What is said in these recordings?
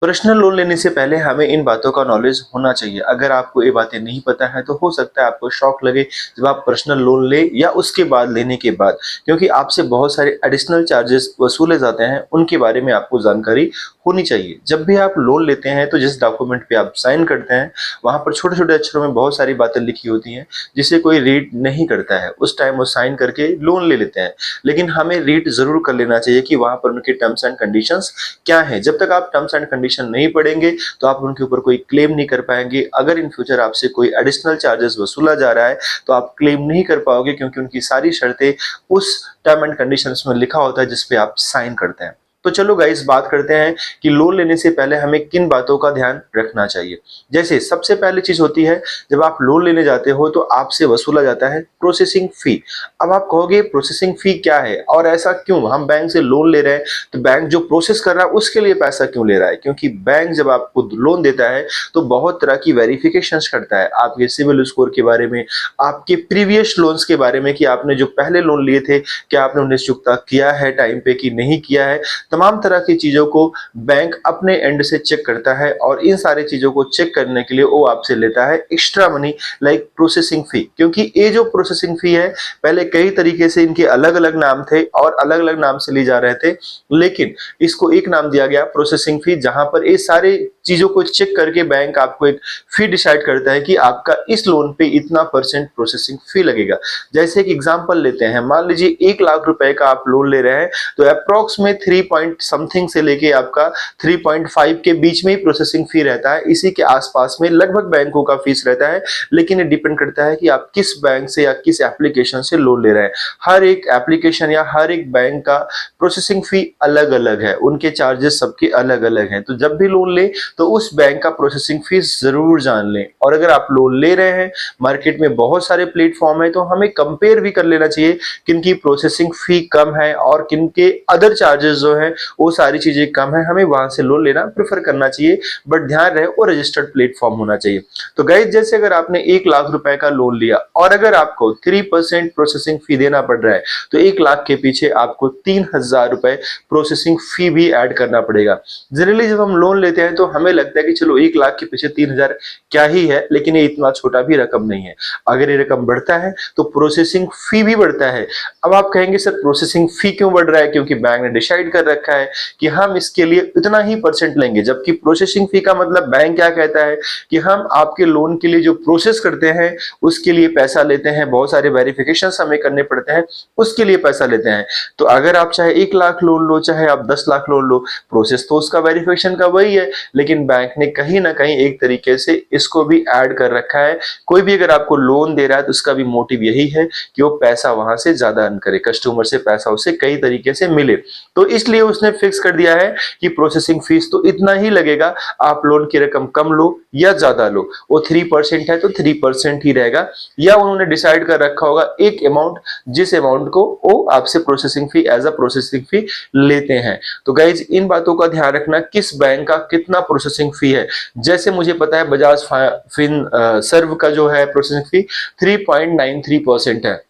Personal loan लेने से पहले हमें इन बातों का नॉलेज होना चाहिए। अगर आपको ये बातें नहीं पता है तो हो सकता है आपको शॉक लगे जब आप पर्सनल लोन ले या उसके बाद लेने के बाद, क्योंकि आपसे बहुत सारे एडिशनल चार्जेस वसूले जाते हैं, उनके बारे में आपको जानकारी होनी चाहिए। जब भी आप लोन लेते हैं तो जिस डॉक्यूमेंट पे आप साइन करते हैं वहां पर छोटे छोटे अक्षरों में बहुत सारी बातें लिखी होती हैं जिसे कोई रीड नहीं करता है। उस टाइम वो साइन करके लोन ले लेते हैं, लेकिन हमें रीड जरूर कर लेना चाहिए कि वहां पर उनके टर्म्स एंड कंडीशंस क्या है। जब तक आप टर्म्स एंड कंडीशन नहीं पढ़ेंगे तो आप उनके ऊपर कोई क्लेम नहीं कर पाएंगे। अगर इन फ्यूचर आपसे कोई एडिशनल चार्जेस वसूला जा रहा है तो आप क्लेम नहीं कर पाओगे, क्योंकि उनकी सारी शर्तें उस टर्म एंड कंडीशंस में लिखा होता है जिसपे आप साइन करते हैं। तो चलो गाइस, बात करते हैं कि लोन लेने से पहले हमें किन बातों का ध्यान रखना चाहिए। जैसे सबसे पहली चीज होती है, जब आप लोन लेने जाते हो तो आपसे वसूला जाता है प्रोसेसिंग फी। अब आप कहोगे प्रोसेसिंग फी क्या है और ऐसा क्यों, हम बैंक से लोन ले रहे हैं तो बैंक जो प्रोसेस कर रहा है उसके लिए पैसा क्यों ले रहा है? क्योंकि बैंक जब आपको लोन देता है तो बहुत तरह की वेरिफिकेशंस करता है, आपके सिविल स्कोर के बारे में, आपके प्रीवियस लोन्स के बारे में कि आपने जो पहले लोन लिए थे क्या आपने उन्हें चुकता किया है टाइम पे कि नहीं किया है। तमाम तरह की चीजों को बैंक अपने एंड से चेक करता है और इन सारी चीजों को चेक करने के लिए वो आपसे लेता है extra money, like processing fee. क्योंकि ये जो प्रोसेसिंग फी है, पहले कई तरीके से इनके अलग अलग नाम थे और अलग अलग नाम से ली जा रहे थे, लेकिन इसको एक नाम दिया गया प्रोसेसिंग फी, जहां पर ये सारे चीजों को चेक करके बैंक आपको एक फी डिसाइड करता है कि आपका इस लोन पे इतना परसेंट प्रोसेसिंग फी लगेगा। जैसे एक एग्जांपल लेते हैं, मान लीजिए 1 लाख रुपए का आप लोन ले रहे हैं तो अप्रोक्स में 3 पॉइंट समथिंग से लेके आपका 3.5 के बीच में ही प्रोसेसिंग फी रहता है। इसी के आसपास में लगभग बैंकों का फीस रहता है, लेकिन ये डिपेंड करता है कि आप किस बैंक से या किस एप्लीकेशन से लोन ले रहे हैं। हर एक एप्लीकेशन या हर एक बैंक का प्रोसेसिंग फी अलग अलग है, उनके चार्जेस सबके अलग अलग हैं। तो जब भी लोन ले तो उस बैंक का प्रोसेसिंग फीस जरूर जान लें। और अगर आप लोन ले रहे हैं, मार्केट में बहुत सारे प्लेटफॉर्म है, तो हमें कंपेयर भी कर लेना चाहिए किनकी प्रोसेसिंग फी कम है और किनके अदर चार्जेस जो है वो सारी चीजें कम है। हमें वहां से लोन लेना प्रेफर करना चाहिए, बट ध्यान रहे वो रजिस्टर्ड प्लेटफॉर्म होना चाहिए। तो गाइस, जैसे अगर आपने 1 लाख रुपए का लोन लिया और अगर आपको 3% प्रोसेसिंग फी देना पड़ रहा है तो 1 लाख के पीछे आपको 3,000 रुपए प्रोसेसिंग फी भी ऐड करना पड़ेगा। जनरली जब हम लोन लेते हैं तो हमें लगता है कि चलो 1 लाख के पीछे 3,000 क्या ही है, लेकिन ये इतना छोटा भी रकम नहीं है। अगर ये रकम बढ़ता है तो प्रोसेसिंग फी भी बढ़ता है। अब आप कहेंगे सर प्रोसेसिंग फी क्यों बढ़ रहा है? क्योंकि बैंक ने डिसाइड कर रखा है कि हम इसके लिए इतना ही परसेंट लेंगे, जबकि प्रोसेसिंग फी का मतलब बैंक क्या कहता है कि हम आपके लोन के लिए जो प्रोसेस करते हैं उसके लिए पैसा लेते हैं, बहुत सारे वेरिफिकेशन हमें करने पड़ते हैं, उसके लिए पैसा लेते हैं। तो अगर आप चाहे 1 लाख लोन लो चाहे आप 10 लाख लोन लो, प्रोसेस तो उसका वेरिफिकेशन का वही है, लेकिन बैंक ने कहीं ना कहीं एक तरीके से इसको भी ऐड कर रखा है। कोई भी अगर आपको लोन दे रहा है तो उसका भी मोटिव यही है कि वो पैसा वहां से ज्यादा अर्न करे, कस्टमर से पैसा उसे कई तरीके से मिले। तो इसलिए उसने फिक्स कर दिया है कि प्रोसेसिंग फीस तो इतना ही लगेगा, आप लोन की रकम कम लो या ज्यादा लो, वो 3% है तो 3% ही रहेगा। या उन्होंने डिसाइड कर रखा होगा एक अमाउंट, जिस अमाउंट को वो आपसे processing fee as a processing fee लेते हैं। तो गाइज, इन बातों का ध्यान रखना, किस बैंक का कितना प्रोसेसिंग फी है। जैसे मुझे पता है बजाज फिन सर्व का जो है प्रोसेसिंग फी 3.93% है।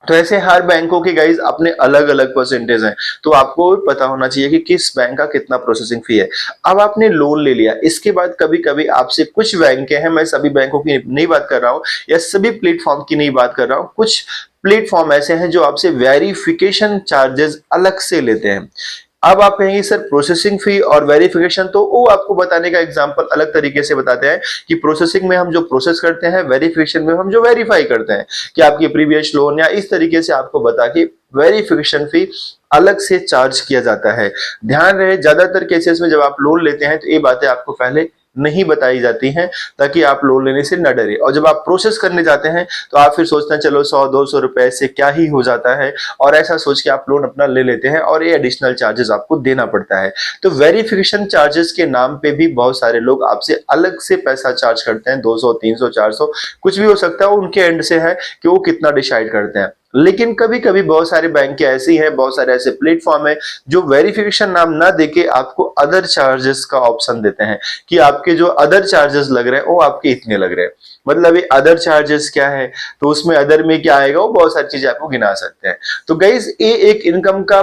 तो ऐसे हर बैंकों के गाइज अपने अलग अलग परसेंटेज हैं, तो आपको पता होना चाहिए कि किस बैंक का कितना प्रोसेसिंग फी है। अब आपने लोन ले लिया, इसके बाद कभी कभी आपसे कुछ बैंक हैं, मैं सभी बैंकों की नहीं बात कर रहा हूं या सभी प्लेटफॉर्म की नहीं बात कर रहा हूं, कुछ प्लेटफॉर्म ऐसे हैं जो आपसे वेरिफिकेशन चार्जेस अलग से लेते हैं। अब आप कहेंगे सर प्रोसेसिंग फी और वेरिफिकेशन, तो वो आपको बताने का एग्जांपल अलग तरीके से बताते हैं कि प्रोसेसिंग में हम जो प्रोसेस करते हैं, वेरिफिकेशन में हम जो वेरीफाई करते हैं कि आपकी प्रीवियस लोन, या इस तरीके से आपको बता के वेरिफिकेशन फी अलग से चार्ज किया जाता है। ध्यान रहे ज्यादातर केसेस में जब आप लोन लेते हैं तो ये बातें आपको पहले नहीं बताई जाती हैं, ताकि आप लोन लेने से न डरे। और जब आप प्रोसेस करने जाते हैं तो आप फिर सोचते हैं चलो 100-200 रुपए से क्या ही हो जाता है, और ऐसा सोच के आप लोन अपना ले लेते हैं और ये एडिशनल चार्जेस आपको देना पड़ता है। तो वेरिफिकेशन चार्जेस के नाम पे भी बहुत सारे लोग आपसे अलग से पैसा चार्ज करते हैं, 200, 300, 400 कुछ भी हो सकता है, उनके एंड से है कि वो कितना डिसाइड करते हैं। लेकिन कभी कभी बहुत सारे बैंक ऐसी हैं, बहुत सारे ऐसे प्लेटफॉर्म है जो वेरिफिकेशन नाम ना देके आपको अदर चार्जेस का ऑप्शन देते हैं कि आपके जो अदर चार्जेस लग रहे हैं वो आपके इतने लग रहे हैं। मतलब ये अदर चार्जेस क्या है, तो उसमें अदर में क्या आएगा, वो बहुत सारी चीजें आपको गिना सकते हैं। तो गाइज ये एक इनकम का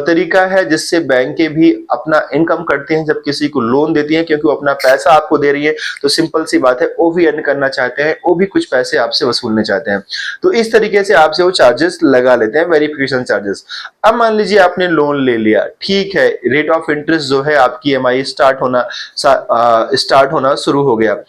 तरीका है जिससे बैंकें भी अपना इनकम करती हैं जब किसी को लोन देती हैं, क्योंकि वो अपना पैसा आपको दे रही है, तो सिंपल सी बात है वो भी अर्न करना चाहते हैं, वो भी कुछ पैसे आपसे वसूलने चाहते हैं। तो इस तरीके से आपसे वो चार्जेस लगा लेते हैं, वेरिफिकेशन चार्जेस। अब मान लीजिए आपने लोन ले लिया, ठीक है, रेट ऑफ इंटरेस्ट जो है आपकी ईएमआई स्टार्ट होना शुरू हो गया।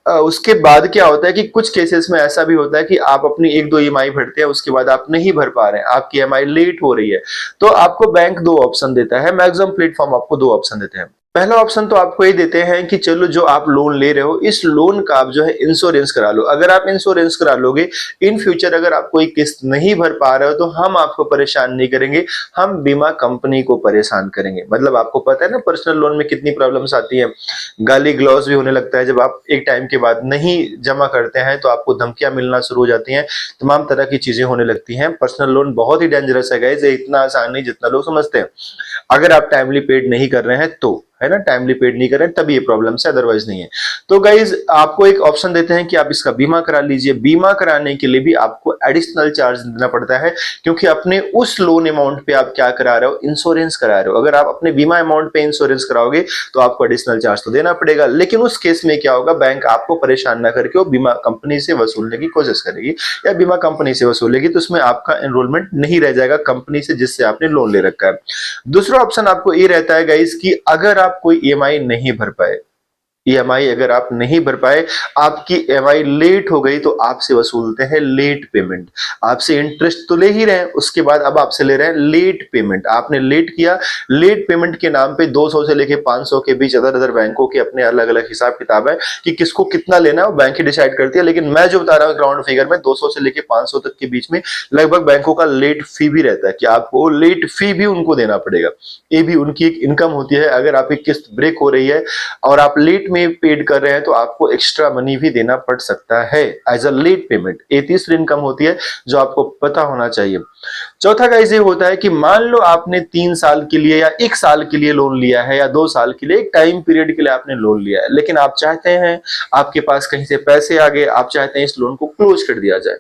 उसके बाद क्या होता है कि कुछ केसेस में ऐसा भी होता है कि आप अपनी एक दो ईएमआई भरते हैं, उसके बाद आप नहीं भर पा रहे हैं, आपकी ईएमआई लेट हो रही है, तो आपको बैंक दो ऑप्शन देता है, मैक्सिमम प्लेटफॉर्म आपको दो ऑप्शन देते हैं। पहला ऑप्शन तो आपको ये देते हैं कि चलो जो आप लोन ले रहे हो इस लोन का आप जो है इंश्योरेंस करा लो। अगर आप इंश्योरेंस करा लोगे, इन फ्यूचर अगर आप कोई किस्त नहीं भर पा रहे हो तो हम आपको परेशान नहीं करेंगे, हम बीमा कंपनी को परेशान करेंगे। मतलब आपको पता है ना पर्सनल लोन में कितनी प्रॉब्लम्स आती है, गाली ग्लॉस भी होने लगता है जब आप एक टाइम के बाद नहीं जमा करते हैं, तो आपको धमकियां मिलना शुरू हो जाती हैं, तमाम तरह की चीजें होने लगती हैं। पर्सनल लोन बहुत ही डेंजरस है गाइस, ये इतना आसान नहीं जितना लोग समझते हैं। अगर आप टाइमली पेड नहीं कर रहे हैं तो, है ना, टाइमली पेड नहीं करें तभी ये प्रॉब्लम है, अदरवाइज नहीं है। तो गाइज आपको एक ऑप्शन देते हैं कि आप इसका बीमा करा लीजिए। बीमा कराने के लिए भी आपको एडिशनल चार्ज देना पड़ता है, क्योंकि अपने उस लोन अमाउंट पे आप क्या करा रहे हो, इंश्योरेंस करा रहे हो। अगर आप अपने बीमा अमाउंट पे इंश्योरेंस कराओगे तो आपको एडिशनल चार्ज तो देना पड़ेगा, लेकिन उस केस में क्या होगा, बैंक आपको परेशान ना करके वो बीमा कंपनी से वसूलने की कोशिश करेगी, या बीमा कंपनी से वसूलेगी, तो उसमें आपका एनरोलमेंट नहीं रह जाएगा कंपनी से जिससे आपने लोन ले रखा है। दूसरा ऑप्शन आपको ये रहता है गाइस कि अगर आप कोई ईएमआई नहीं भर पाए, ईएमआई अगर आप नहीं भर पाए, आपकी ईएमआई लेट हो गई, तो आपसे वसूलते हैं लेट पेमेंट। आपसे इंटरेस्ट तो ले ही रहे हैं, उसके बाद अब आपसे ले रहे हैं लेट पेमेंट। आपने लेट किया, लेट पेमेंट के नाम पे 200 से लेके 500 के बीच अदर अदर बैंकों के अपने अलग अलग हिसाब किताब है कि किसको कितना लेना है, वो बैंक ही डिसाइड करती है। लेकिन मैं जो बता रहा हूँ ग्राउंड फिगर में 200 से लेके 500 तक के बीच में लगभग बैंकों का लेट फी भी रहता है कि आपको लेट फी भी उनको देना पड़ेगा। ये भी उनकी एक इनकम होती है। अगर आपकी किस्त ब्रेक हो रही है और आप लेट में पेड कर रहे हैं तो आपको एक्स्ट्रा मनी भी देना पड़ सकता है एज अ लेट पेमेंट। ये तीसरी इनकम होती है जो आपको पता होना चाहिए। चौथा गाइस ये होता है कि मान लो आपने 3 साल के लिए या 1 साल के लिए लोन लिया है, या 2 साल के लिए, एक टाइम पीरियड के लिए आपने लोन लिया है, लेकिन आप चाहते हैं, आपके पास कहीं से पैसे आ गए, आप चाहते हैं इस लोन को क्लोज कर दिया जाए।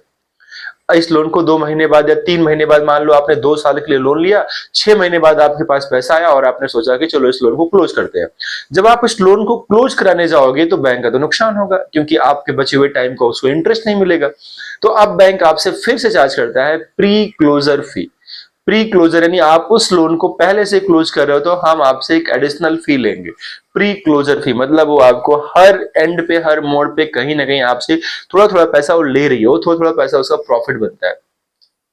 इस लोन को 2 महीने बाद या 3 महीने बाद, मान लो आपने 2 साल के लिए लोन लिया, 6 महीने बाद आपके पास पैसा आया और आपने सोचा कि चलो इस लोन को क्लोज करते हैं। जब आप इस लोन को क्लोज कराने जाओगे तो बैंक का तो नुकसान होगा, क्योंकि आपके बचे हुए टाइम का उसको इंटरेस्ट नहीं मिलेगा। तो अब बैंक आपसे फिर से चार्ज करता है प्री क्लोजर फी। प्री क्लोजर यानी आप उस लोन को पहले से क्लोज कर रहे हो तो हम आपसे एक एडिशनल फी लेंगे, प्री क्लोजर फी। मतलब वो आपको हर एंड पे, हर मोड पे कहीं ना कहीं आपसे थोड़ा थोड़ा पैसा वो ले रही हो, थोड़ा थोड़ा पैसा उसका प्रॉफिट बनता है,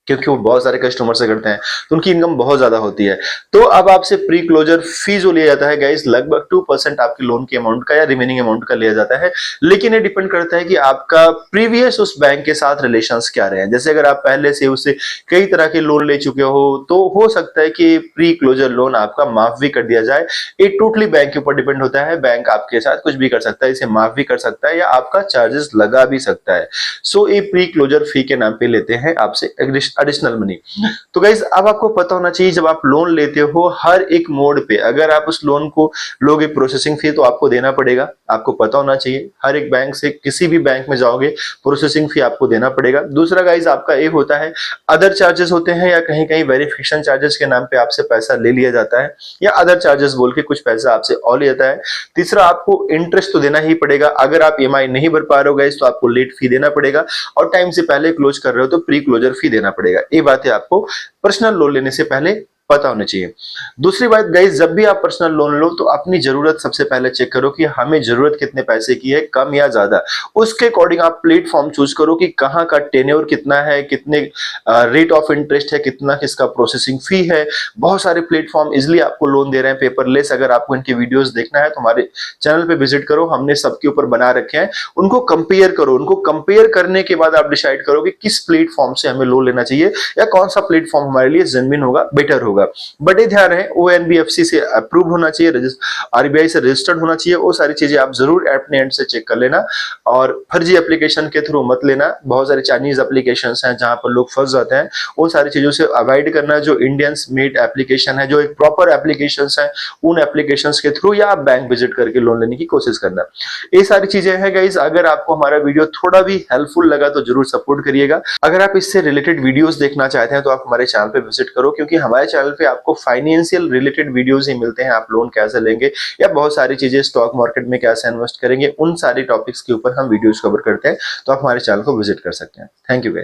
क्योंकि वो बहुत सारे कस्टमर से करते हैं तो उनकी इनकम बहुत ज्यादा होती है। तो अब आपसे प्री क्लोजर फी जो लिया जाता है गाइस, लगभग 2% आपके लोन के अमाउंट का या रिमेनिंग अमाउंट का लिया जाता है। लेकिन ये डिपेंड करता है कि आपका प्रीवियस उस बैंक के साथ रिलेशंस क्या रहे हैं। जैसे अगर आप पहले से उससे कई तरह के लोन ले चुके हो तो हो सकता है कि प्री क्लोजर लोन आपका माफ भी कर दिया जाए। ये टोटली बैंक के ऊपर डिपेंड होता है, बैंक आपके साथ कुछ भी कर सकता है, इसे माफ भी कर सकता है या आपका चार्जेस लगा भी सकता है। सो ये प्री क्लोजर फी के नाम पे लेते हैं आपसे एडिशनल मनी। तो गाइस अब आपको पता होना चाहिए, जब आप लोन लेते हो हर एक मोड पे अगर आप उस लोन को लोगे, प्रोसेसिंग फी तो आपको देना पड़ेगा। आपको पता होना चाहिए हर एक बैंक से, किसी भी बैंक में जाओगे प्रोसेसिंग फी आपको देना पड़ेगा। दूसरा गाइस आपका एक होता है अदर चार्जेस होते हैं, या कहीं कहीं वेरिफिकेशन चार्जेस के नाम पे आपसे पैसा ले लिया जाता है, या अदर चार्जेस बोल के कुछ पैसा आपसे और लिया जाता है। तीसरा आपको इंटरेस्ट तो देना ही पड़ेगा। अगर आप ईएमआई नहीं भर पा रहे हो गाइस तो आपको लेट फी देना पड़ेगा, और टाइम से पहले क्लोज कर रहे हो तो प्री क्लोजर फी देना पड़ेगा। ये बातें आपको पर्सनल लोन लेने से पहले पता होनी चाहिए। दूसरी बात गाइस, जब भी आप पर्सनल लोन लो तो अपनी जरूरत सबसे पहले चेक करो कि हमें जरूरत कितने पैसे की है, कम या ज्यादा। उसके अकॉर्डिंग आप प्लेटफॉर्म चूज करो कि कहाँ का टेन्योर कितना है, कितने रेट ऑफ इंटरेस्ट है, कितना किसका प्रोसेसिंग फी है। बहुत सारे प्लेटफॉर्म इजिली आपको लोन दे रहे हैं पेपरलेस। अगर आपको इनके वीडियोस देखना है तो हमारे चैनल पे विजिट करो, हमने सबके ऊपर बना रखे हैं। उनको कंपेयर करो, उनको कंपेयर करने के बाद आप डिसाइड करो कि किस प्लेटफॉर्म से हमें लोन लेना चाहिए या कौन सा प्लेटफॉर्म हमारे लिए जेन्युइन होगा, बेटर होगा। होगा। बट ये ध्यान है, वो एनबीएफसी से अप्रूव होना चाहिए, आरबीआई से रजिस्टर्ड होना चाहिए। वो सारी चीजें आप जरूर अपने एंड से चेक कर लेना, और फर्जी एप्लीकेशन के थ्रू मत लेना। बहुत सारे चाइनीज एप्लीकेशन हैं जहां पर लोग फंस जाते हैं, वो सारी चीजों से अवॉइड करना। जो इंडियंस मेड एप्लीकेशन है, जो एक प्रॉपर एप्लीकेशन है, उन एप्लीकेशन के थ्रू या आप बैंक विजिट करके लोन लेने की कोशिश करना। ये सारी चीजें हैं गाइस। अगर आपको हमारा वीडियो थोड़ा भी हेल्पफुल लगा तो जरूर सपोर्ट करिएगा। अगर आप इससे रिलेटेड वीडियोस देखना चाहते हैं तो आप हमारे चैनल पे विजिट करो, क्योंकि हमारे चैनल पे आपको फाइनेंशियल रिलेटेड वीडियोस ही मिलते हैं। आप लोन कैसे लेंगे या बहुत सारी चीजें, स्टॉक मार्केट में कैसे इन्वेस्ट करेंगे, उन सारी टॉपिक्स के ऊपर हम वीडियोस कवर करते हैं। तो आप हमारे चैनल को विजिट कर सकते हैं। Thank you guys.